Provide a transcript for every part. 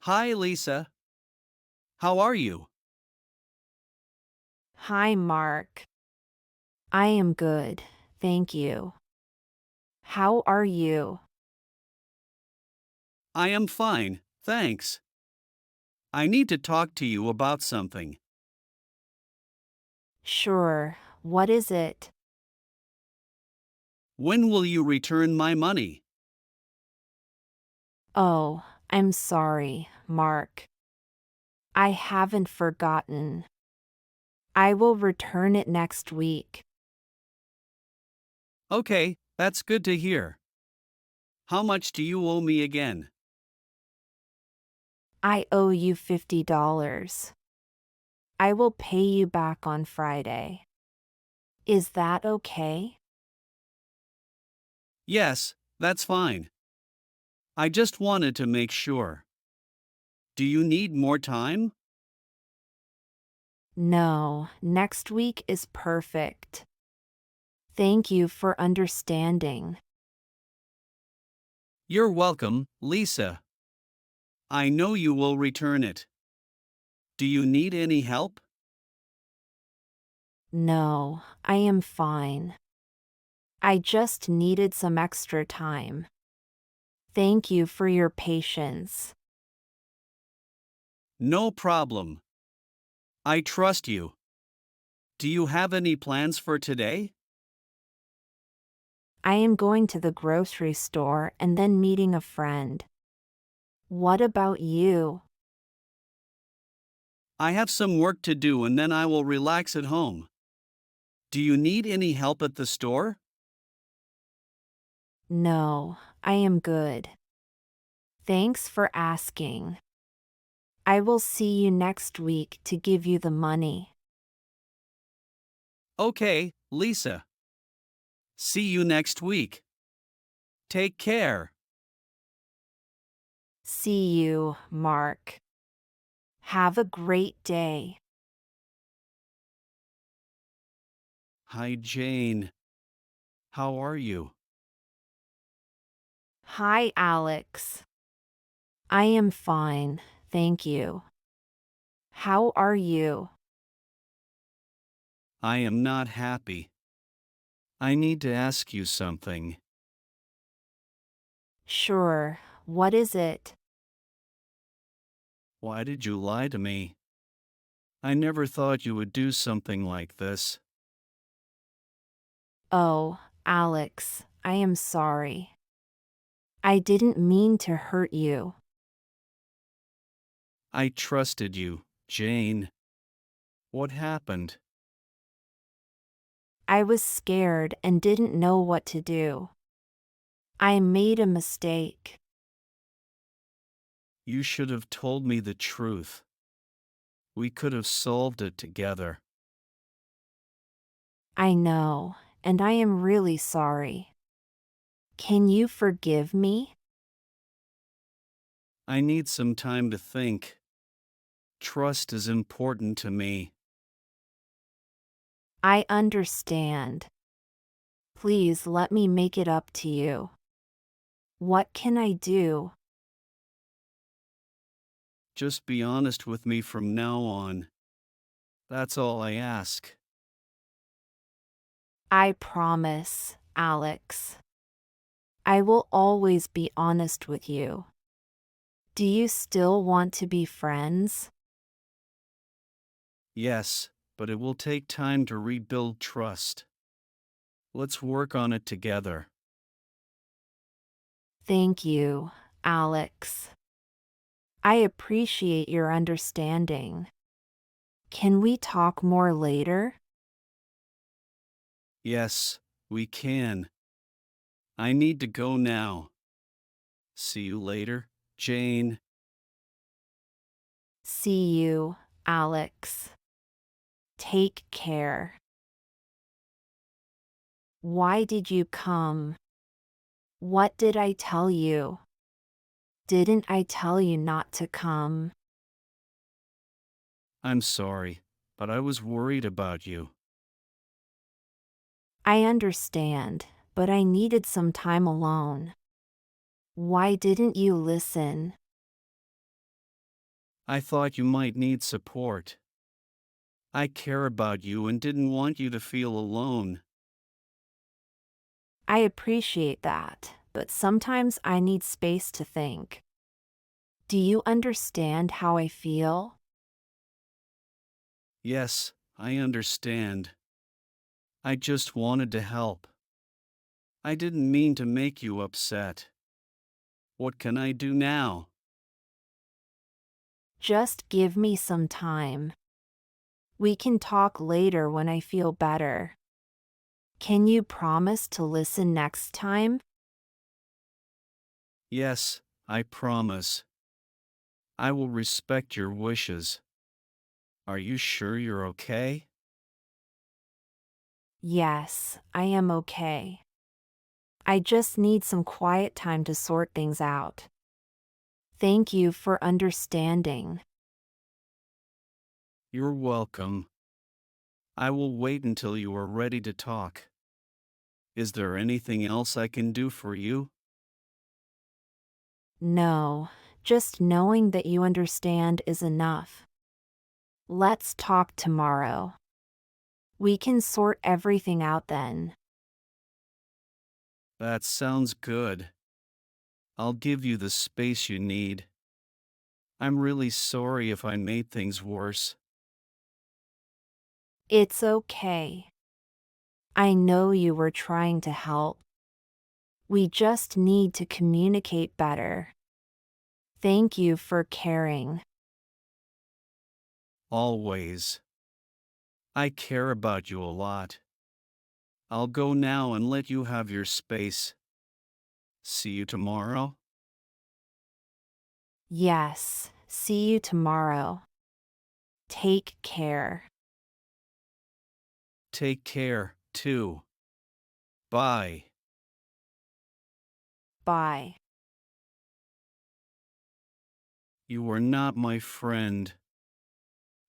Hi, Lisa. How are you? Hi, Mark. I am good, thank you. How are you? I am fine, thanks. I need to talk to you about something. Sure, what is it? When will you return my money? Oh, I'm sorry, Mark. I haven't forgotten. I will return it next week. Okay, that's good to hear. How much do you owe me again? I owe you $50. I will pay you back on Friday. Is that okay? Yes, that's fine. I just wanted to make sure. Do you need more time? No, next week is perfect. Thank you for understanding. You're welcome, Lisa. I know you will return it. Do you need any help? No, I am fine. I just needed some extra time. Thank you for your patience. No problem. I trust you. Do you have any plans for today? I am going to the grocery store and then meeting a friend. What about you? I have some work to do and then I will relax at home. Do you need any help at the store? No, I am good. Thanks for asking. I will see you next week to give you the money. Okay, Lisa. See you next week. Take care. See you, Mark. Have a great day. Hi, Jane. How are you? Hi, Alex. I am fine, thank you. How are you? I am not happy. I need to ask you something. Sure, what is it? Why did you lie to me? I never thought you would do something like this. Oh, Alex, I am sorry. I didn't mean to hurt you. I trusted you, Jane. What happened? I was scared and didn't know what to do. I made a mistake. You should have told me the truth. We could have solved it together. I know, and I am really sorry. Can you forgive me? I need some time to think. Trust is important to me. I understand. Please let me make it up to you. What can I do? Just be honest with me from now on. That's all I ask. I promise, Alex. I will always be honest with you. Do you still want to be friends? Yes, but it will take time to rebuild trust. Let's work on it together. Thank you, Alex. I appreciate your understanding. Can we talk more later? Yes, we can. I need to go now. See you later, Jane. See you, Alex. Take care. Why did you come? What did I tell you? Didn't I tell you not to come? I'm sorry, but I was worried about you. I understand, but I needed some time alone. Why didn't you listen? I thought you might need support. I care about you and didn't want you to feel alone. I appreciate that, but sometimes I need space to think. Do you understand how I feel? Yes, I understand. I just wanted to help. I didn't mean to make you upset. What can I do now? Just give me some time. We can talk later when I feel better. Can you promise to listen next time? Yes, I promise. I will respect your wishes. Are you sure you're okay? Yes, I am okay. I just need some quiet time to sort things out. Thank you for understanding. You're welcome. I will wait until you are ready to talk. Is there anything else I can do for you? No, just knowing that you understand is enough. Let's talk tomorrow. We can sort everything out then. That sounds good. I'll give you the space you need. I'm really sorry if I made things worse. It's okay. I know you were trying to help. We just need to communicate better. Thank you for caring. Always. I care about you a lot. I'll go now and let you have your space. See you tomorrow? Yes, see you tomorrow. Take care. Take care, too. Bye. Bye. You were not my friend.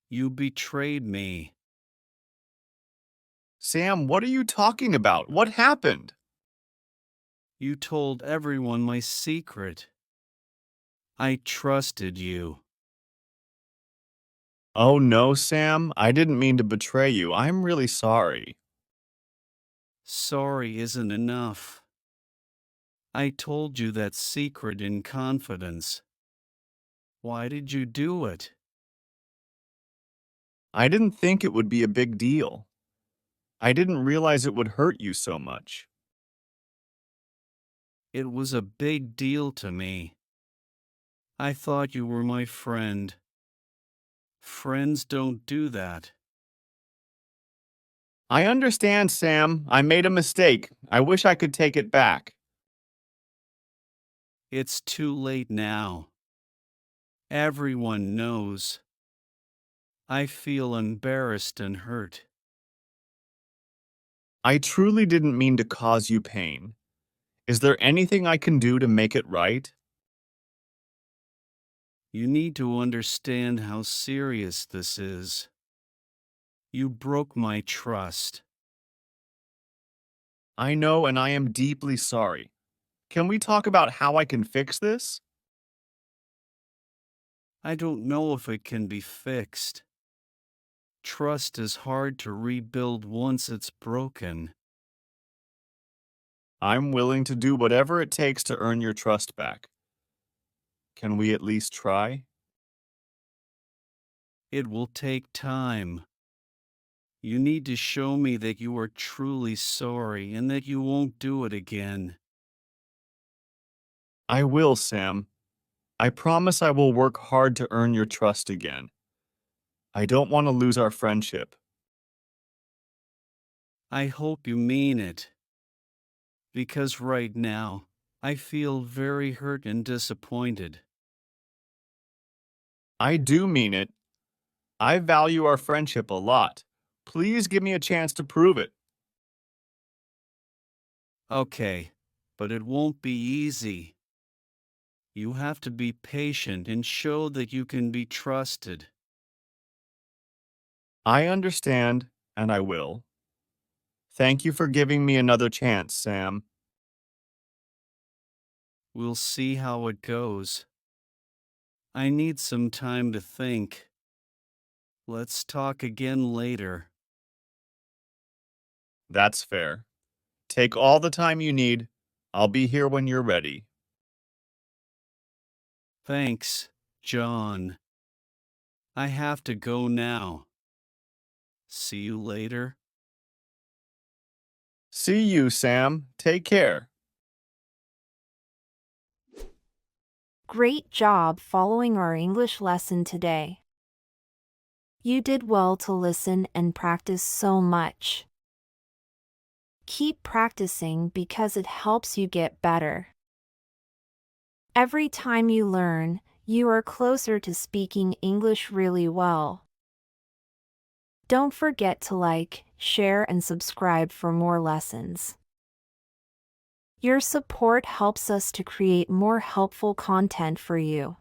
You betrayed me. Sam, what are you talking about? What happened? You told everyone my secret. I trusted you. Oh no, Sam, I didn't mean to betray you. I'm really sorry. Sorry isn't enough. I told you that secret in confidence. Why did you do it? I didn't think it would be a big deal. I didn't realize it would hurt you so much. It was a big deal to me. I thought you were my friend. Friends don't do that. I understand, Sam. I made a mistake. I wish I could take it back. It's too late now. Everyone knows. I feel embarrassed and hurt. I truly didn't mean to cause you pain. Is there anything I can do to make it right? You need to understand how serious this is. You broke my trust. I know, and I am deeply sorry. Can we talk about how I can fix this? I don't know if it can be fixed. Trust is hard to rebuild once it's broken. I'm willing to do whatever it takes to earn your trust back. Can we at least try? It will take time. You need to show me that you are truly sorry and that you won't do it again. I will, Sam. I promise I will work hard to earn your trust again. I don't want to lose our friendship. I hope you mean it. Because right now, I feel very hurt and disappointed. I do mean it. I value our friendship a lot. Please give me a chance to prove it. Okay, but it won't be easy. You have to be patient and show that you can be trusted. I understand, and I will. Thank you for giving me another chance, Sam. We'll see how it goes. I need some time to think. Let's talk again later. That's fair. Take all the time you need. I'll be here when you're ready. Thanks, John. I have to go now. See you later. See you, Sam. Take care. Great job following our English lesson today. You did well to listen and practice so much. Keep practicing because it helps you get better. Every time you learn, you are closer to speaking English really well. Don't forget to like, share, and subscribe for more lessons. Your support helps us to create more helpful content for you.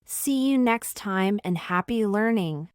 See you next time and happy learning!